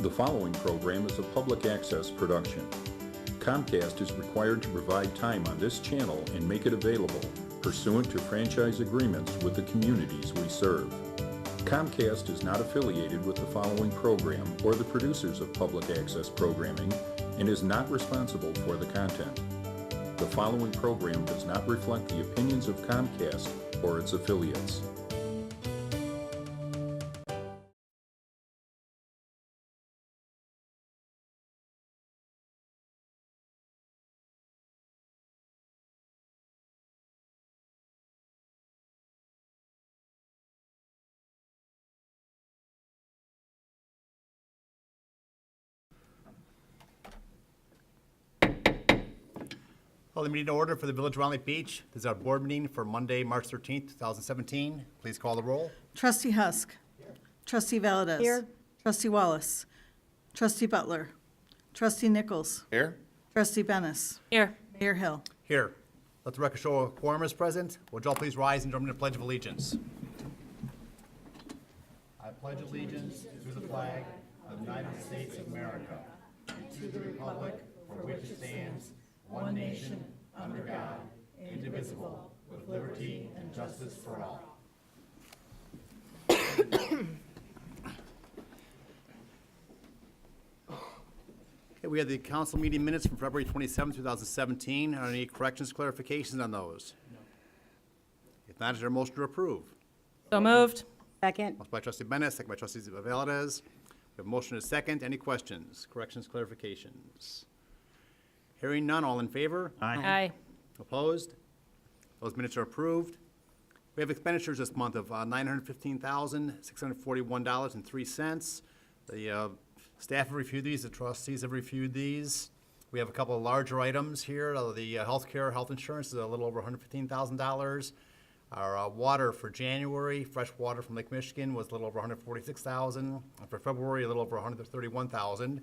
The following program is a public access production. Comcast is required to provide time on this channel and make it available pursuant to franchise agreements with the communities we serve. Comcast is not affiliated with the following program or the producers of public access programming and is not responsible for the content. The following program does not reflect the opinions of Comcast or its affiliates. Call the meeting to order for the Village of Round Lake Beach. This is our board meeting for Monday, March 13th, 2017. Please call the roll. Trustee Husk. Here. Trustee Valdez. Here. Trustee Wallace. Trustee Butler. Trustee Nichols. Here. Trustee Bennis. Here. Mayor Hill. Here. Let the record show a quorum is present. Would you all please rise and join me in the Pledge of Allegiance? I pledge allegiance to the flag of the United States of America and to the republic for which it stands, one nation, under God, indivisible, with liberty and justice for all. Okay, we have the council meeting minutes from February 27, 2017. Are there any corrections, clarifications on those? No. If not, is there a motion to approve? So moved. Second. Motion by trustee Bennett, second by trustee Valdez. We have a motion and a second. Any questions, corrections, clarifications? Hearing none, all in favor? Aye. Opposed? Those minutes are approved. We have expenditures this month of $915,641.03. The staff have reviewed these, the trustees have reviewed these. We have a couple of larger items here. The health insurance is a little over $115,000. Our water for January, fresh water from Lake Michigan, was a little over $146,000. And for February, a little over $131,000.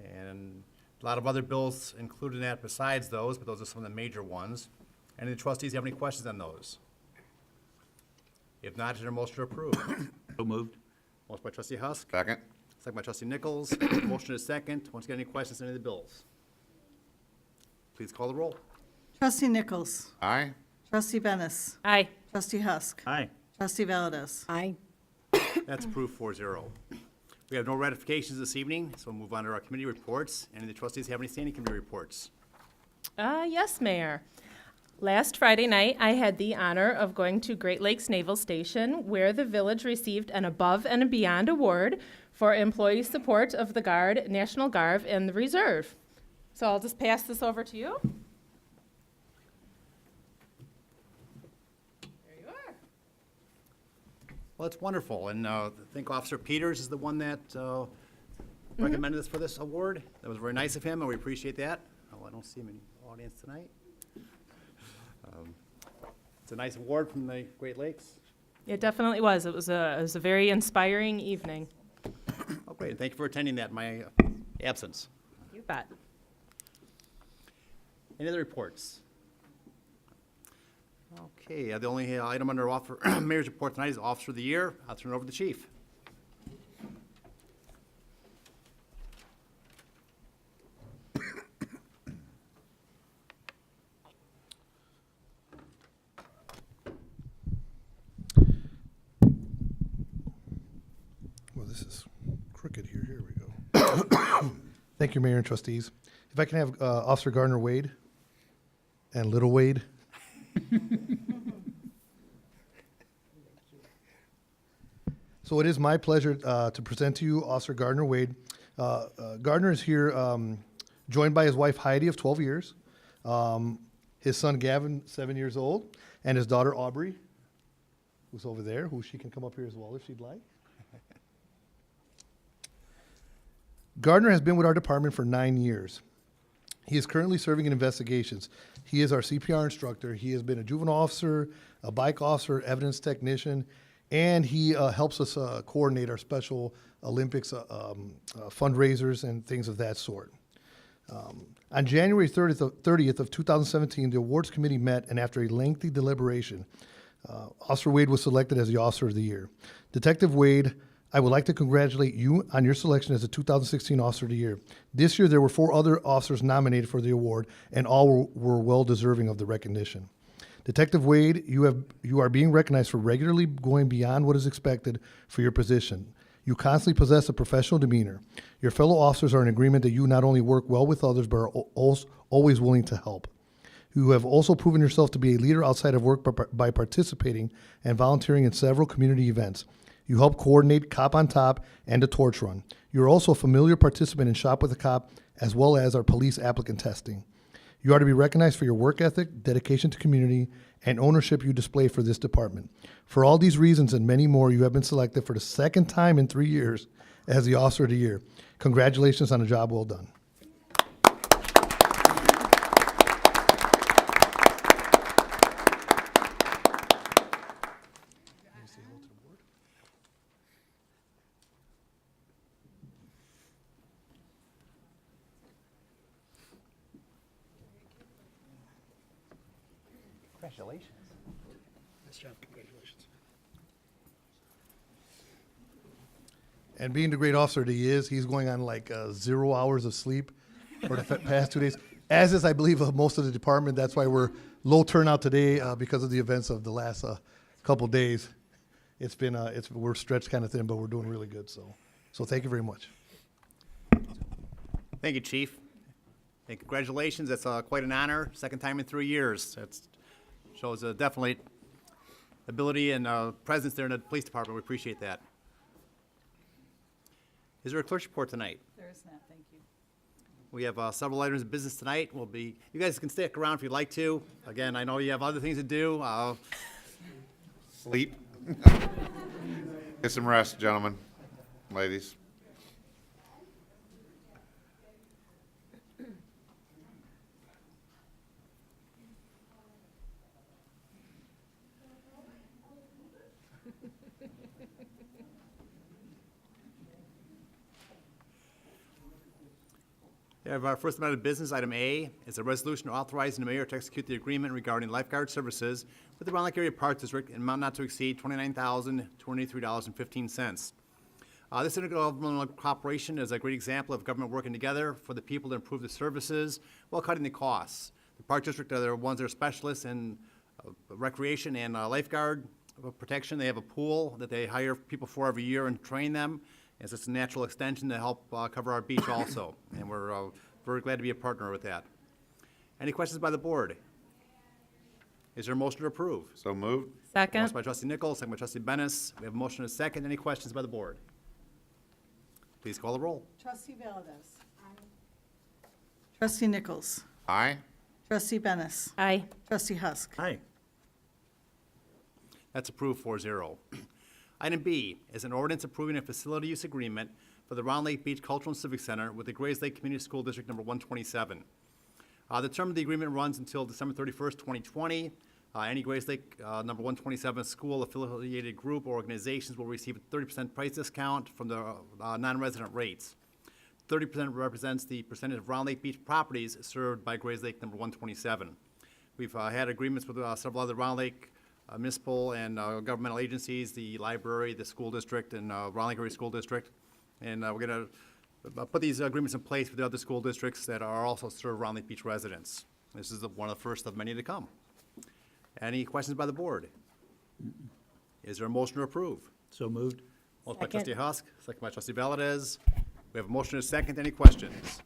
And a lot of other bills included in that besides those, but those are some of the major ones. Any of the trustees have any questions on those? If not, is there a motion to approve? So moved. Motion by trustee Husk, Second. second by trustee Nichols. Motion is second. Once again, any questions on any of the bills? Please call the roll. Trustee Nichols. Aye. Trustee Bennis. Aye. Trustee Husk. Aye. Trustee Valdez. Aye. That's approved 4-0. We have no ratifications this evening, so we'll move on to our committee reports. Any of the trustees have any standing committee reports? Yes, Mayor. Last Friday night, I had the honor of going to Great Lakes Naval Station, where the village received an Above and Beyond Award for employee support of the Guard, National Guard, and the Reserve. So I'll just pass this over to you. There you are. Well, it's wonderful, and I think Officer Peters is the one that recommended us for this award. That was very nice of him, and we appreciate that. Oh, I don't see him in the audience tonight. It's a nice award from the Great Lakes. It definitely was. It was a very inspiring evening. Oh, great, and thank you for attending that in my absence. You bet. Any other reports? Okay, the only item under Mayor's report tonight is Officer of the Year. I'll turn it over to the Chief. Well, this is crooked here. Here we go. Thank you, Mayor and trustees. If I can have Officer Gardner Wade and Little Wade. So it is my pleasure to present to you Officer Gardner Wade. Gardner is here joined by his wife Heidi of 12 years, his son Gavin, 7 years old, and his daughter Aubrey, who's over there, who she can come up here as well if she'd like. Gardner has been with our department for 9 years. He is currently serving in investigations. He is our CPR instructor. He has been a juvenile officer, a bike officer, evidence technician, and he helps us coordinate our Special Olympics fundraisers and things of that sort. On January 30th of 2017, the awards committee met, and after a lengthy deliberation, Officer Wade was selected as the Officer of the Year. Detective Wade I would like to congratulate you on your selection as the 2016 Officer of the Year. This year, there were 4 other officers nominated for the award, and all were well deserving of the recognition. Detective Wade, you are being recognized for regularly going beyond what is expected for your position. You constantly possess a professional demeanor. Your fellow officers are in agreement that you not only work well with others, but are always willing to help. You have also proven yourself to be a leader outside of work by participating and volunteering in several community events. You help coordinate Cop on Top and the Torch Run. You are also a familiar participant in Shop with a Cop, as well as our police applicant testing. You are to be recognized for your work ethic, dedication to community, and ownership you display for this department. For all these reasons and many more, you have been selected for the second time in 3 years as the Officer of the Year. Congratulations on a job well done. Congratulations. Nice job. Congratulations. And being the great officer that he is, he's going on like 0 hours of sleep for the past 2 days, as is, I believe, most of the department. That's why we're low turnout today because of the events of the last couple days. It's been we're stretched kind of thin, but we're doing really good. So thank you very much. Thank you, Chief. And congratulations. That's quite an honor. Second time in 3 years. That shows definitely ability and presence there in the police department. We appreciate that. Is there a clerk's report tonight? There is not, thank you. We have several items of business tonight. You guys can stick around if you'd like to. Again, I know you have other things to do. Sleep. Get some rest, gentlemen, ladies. We have our first matter of business, item A, is a resolution authorizing the mayor to execute the agreement regarding lifeguard services with the Round Lake Area Park District in amount not to exceed $29,283.15. This intergovernmental cooperation is a great example of government working together for the people to improve the services while cutting the costs. The Park District are the ones that are specialists in recreation and lifeguard protection. They have a pool that they hire people for every year and train them. It's just a natural extension to help cover our beach also, and we're very glad to be a partner with that. Any questions by the board? Is there a motion to approve? So moved. Second. Motion by trustee Nichols, second by trustee Bennis. We have a motion and a second. Any questions by the board? Please call the roll. Trustee Valdez. Trustee Nichols. Aye. Trustee Bennis. Aye. Trustee Husk. Aye. That's approved 4-0. Item B is an ordinance approving a facility use agreement for the Round Lake Beach Cultural and Civic Center with the Grays Lake Community School District number 127. The term of the agreement runs until December 31st, 2020. Any Grays Lake number 127 school affiliated group or organizations will receive a 30% price discount from the non-resident rates. 30% represents the percentage of Round Lake Beach properties served by Grays Lake number 127. We've had agreements with several other Round Lake municipal and governmental agencies, the library, the school district, and Round Lake Area School District. And we're going to put these agreements in place with the other school districts that are also serve Round Lake Beach residents. This is one of the first of many to come. Any questions by the board? Is there a motion to approve? So moved. Motion by Second. trustee Husk, second by trustee Valdez. We have a motion and a second. Any questions?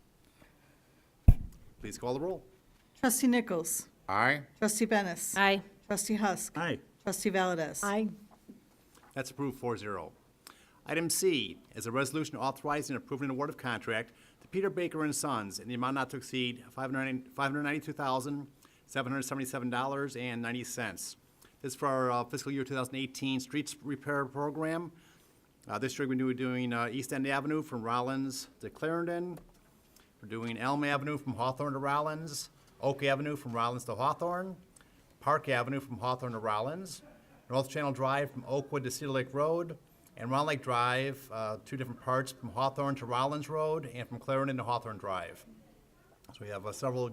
Please call the roll. Trustee Nichols. Aye. Trustee Bennis. Aye. Trustee Husk. Aye. Trustee Valdez. That's approved 4-0. Item C is a resolution authorizing and approving an award of contract to Peter Baker and Sons in the amount not to exceed $592,777.90. This is for our fiscal year 2018 streets repair program. This year we're doing East End Avenue from Rollins to Clarendon. We're doing Elm Avenue from Hawthorne to Rollins, Oak Avenue from Rollins to Hawthorne, Park Avenue from Hawthorne to Rollins, North Channel Drive from Oakwood to Cedar Lake Road, and Round Lake Drive, 2 different parts from Hawthorne to Rollins Road and from Clarendon to Hawthorne Drive. So we have several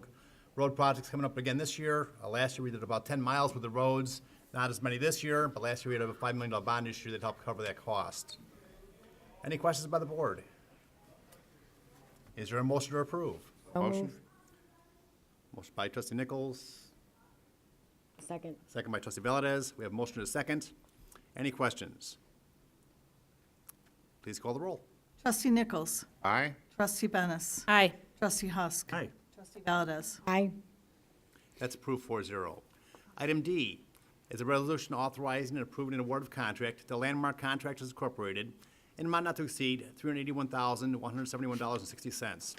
road projects coming up again this year. Last year we did about 10 miles with the roads, not as many this year, but last year we had a $5 million bond issue that helped cover that cost. Any questions by the board? Is there a motion to approve? Motion? Motion by trustee Nichols, Second. second by trustee Valdez. We have motion to second. Any questions? Please call the roll. Trustee Nichols. Aye. Trustee Bennis. Aye. Trustee Husk. Aye. Trustee Valdez. Aye. That's approved 4-0. Item D is a resolution authorizing and approving an award of contract to Landmark Contractors Incorporated in amount not to exceed $381,171.60.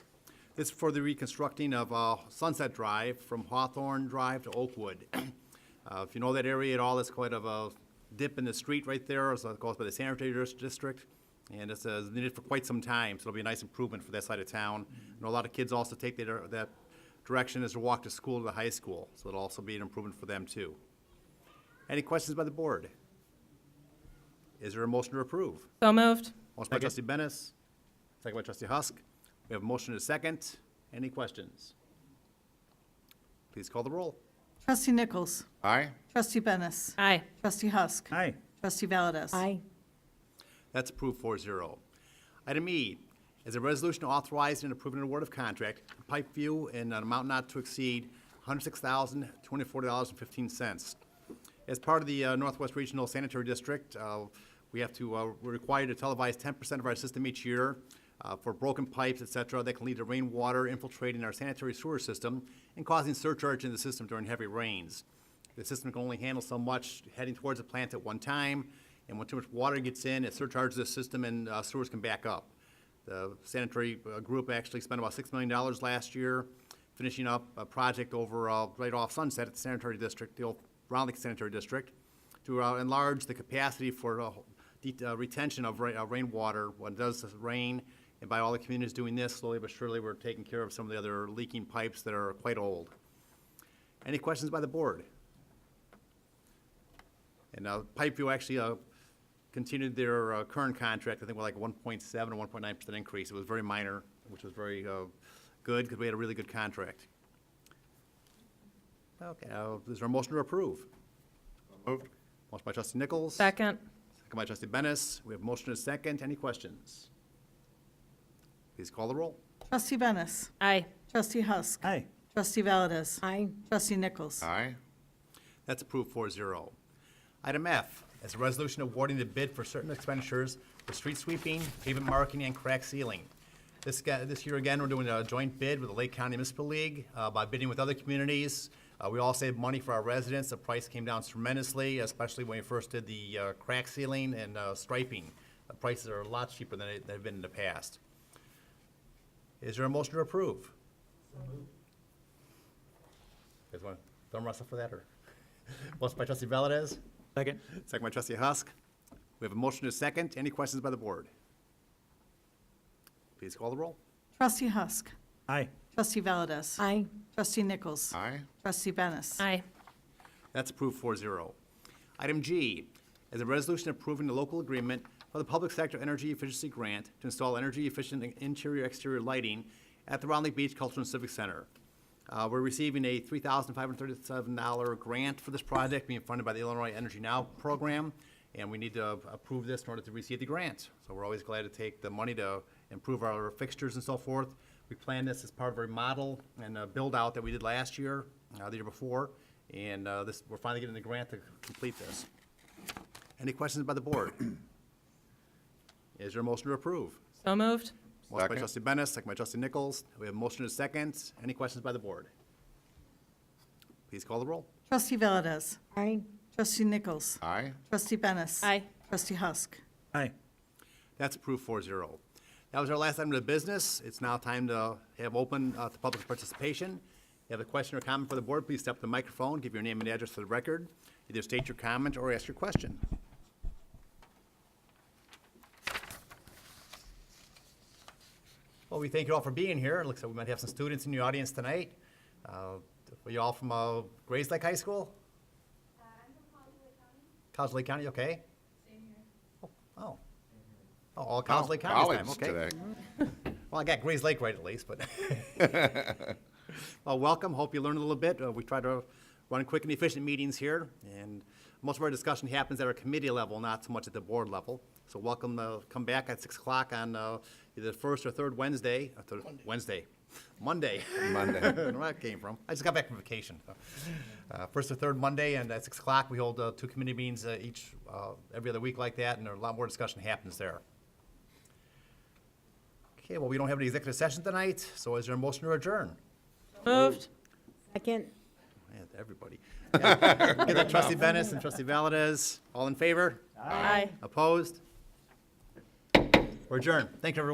This is for the reconstructing of Sunset Drive from Hawthorne Drive to Oakwood. If you know that area at all, it's quite of a dip in the street right there, so it goes by the sanitary district, and it's needed for quite some time, so it'll be a nice improvement for that side of town. I know a lot of kids also take that direction as they walk to school to the high school, so it'll also be an improvement for them too. Any questions by the board? Is there a motion to approve? So moved. Motion by trustee Bennis, second by trustee Husk. We have a motion and a second. Any questions? Please call the roll. Trustee Nichols. Aye. Trustee Bennis. Aye. Trustee Husk. Aye. Trustee Valdez. Aye. That's approved 4-0. Item E is a resolution authorizing and approving an award of contract to Pipeview in an amount not to exceed $106,024.15. As part of the Northwest Regional Sanitary District, we're required to televise 10% of our system each year for broken pipes, et cetera, that can lead to rainwater infiltrating our sanitary sewer system and causing surcharge in the system during heavy rains. The system can only handle so much heading towards the plant at one time, and when too much water gets in, it surcharges the system and sewers can back up. The sanitary group actually spent about $6 million last year finishing up a project over right off Sunset at the sanitary district, the old Round Lake Sanitary District, to enlarge the capacity for retention of rainwater when it does rain. And by all the communities doing this, slowly but surely, we're taking care of some of the other leaking pipes that are quite old. Any questions by the board? And Pipeview actually continued their current contract, I think with like 1.7 or 1.9% increase. It was very minor, which was very good because we had a really good contract. Okay, is there a motion to approve? Moved. Motion by trustee Nichols. Second. Second by trustee Bennis. We have motion and a second. Any questions? Please call the roll. Trustee Bennis. Aye. Trustee Husk. Aye. Trustee Valdez. Aye. Trustee Nichols. Aye. That's approved 4-0. Item F is a resolution awarding the bid for certain expenditures for street sweeping, pavement marking, and crack sealing. This year, again, we're doing a joint bid with the Lake County Municipal League by bidding with other communities. We all save money for our residents. The price came down tremendously, especially when we first did the crack sealing and striping. The prices are a lot cheaper than they've been in the past. Is there a motion to approve? You guys want to thumb wrestle for that, or? Motion by trustee Valdez. Second. Second by trustee Husk. We have a motion to second. Any questions by the board? Please call the roll. Trustee Husk. Aye. Trustee Valdez. Aye. Trustee Nichols. Aye. Trustee Bennis. Aye. That's approved 4-0. Item G is a resolution approving the local agreement for the Public Sector Energy Efficiency Grant to install energy-efficient interior-exterior lighting at the Round Lake Beach Cultural and Civic Center. We're receiving a $3,537 grant for this project being funded by the Illinois Energy Now program, and we need to approve this in order to receive the grant. So we're always glad to take the money to improve our fixtures and so forth. We planned this as part of a remodel and a build-out that we did last year, the year before, and we're finally getting the grant to complete this. Any questions by the board? Is there a motion to approve? So moved. Motion by Second. trustee Bennis, second by trustee Nichols. We have a motion and a second. Any questions by the board? Please call the roll. Trustee Valdez. Aye. Trustee Nichols. Aye. Trustee Bennis. Aye. Trustee Husk. Aye. That's approved 4-0. That was our last item of business. It's now time to have open to public participation. If you have a question or comment for the board, please step to the microphone, give your name and address for the record. Either state your comment or ask your question. Well, we thank you all for being here. It looks like we might have some students in the audience tonight. Are you all from Grays Lake High School? I'm from College Lake County. College Lake County, okay? Same here. Oh. Oh, all College Lake County this time, College okay. today. Well, I got Grays Lake right at least, but. Well, welcome. Hope you learned a little bit. We try to run quick and efficient meetings here, and most of our discussion happens at our committee level, not so much at the board level. So welcome, come back at 6 o'clock on either the first or third Wednesday. Monday. Monday. I don't know where that came from. I just got back from vacation. First or third Monday, and at 6 o'clock, we hold 2 committee meetings every other week like that, and a lot more discussion happens there. Okay, well, we don't have any executive session tonight, so is there a motion to adjourn? Moved. Second. Man, everybody. Yeah. Get that, Trustee Bennis and Trustee Valdez. All in favor? Aye. Opposed? We're adjourned. Thank you, everyone.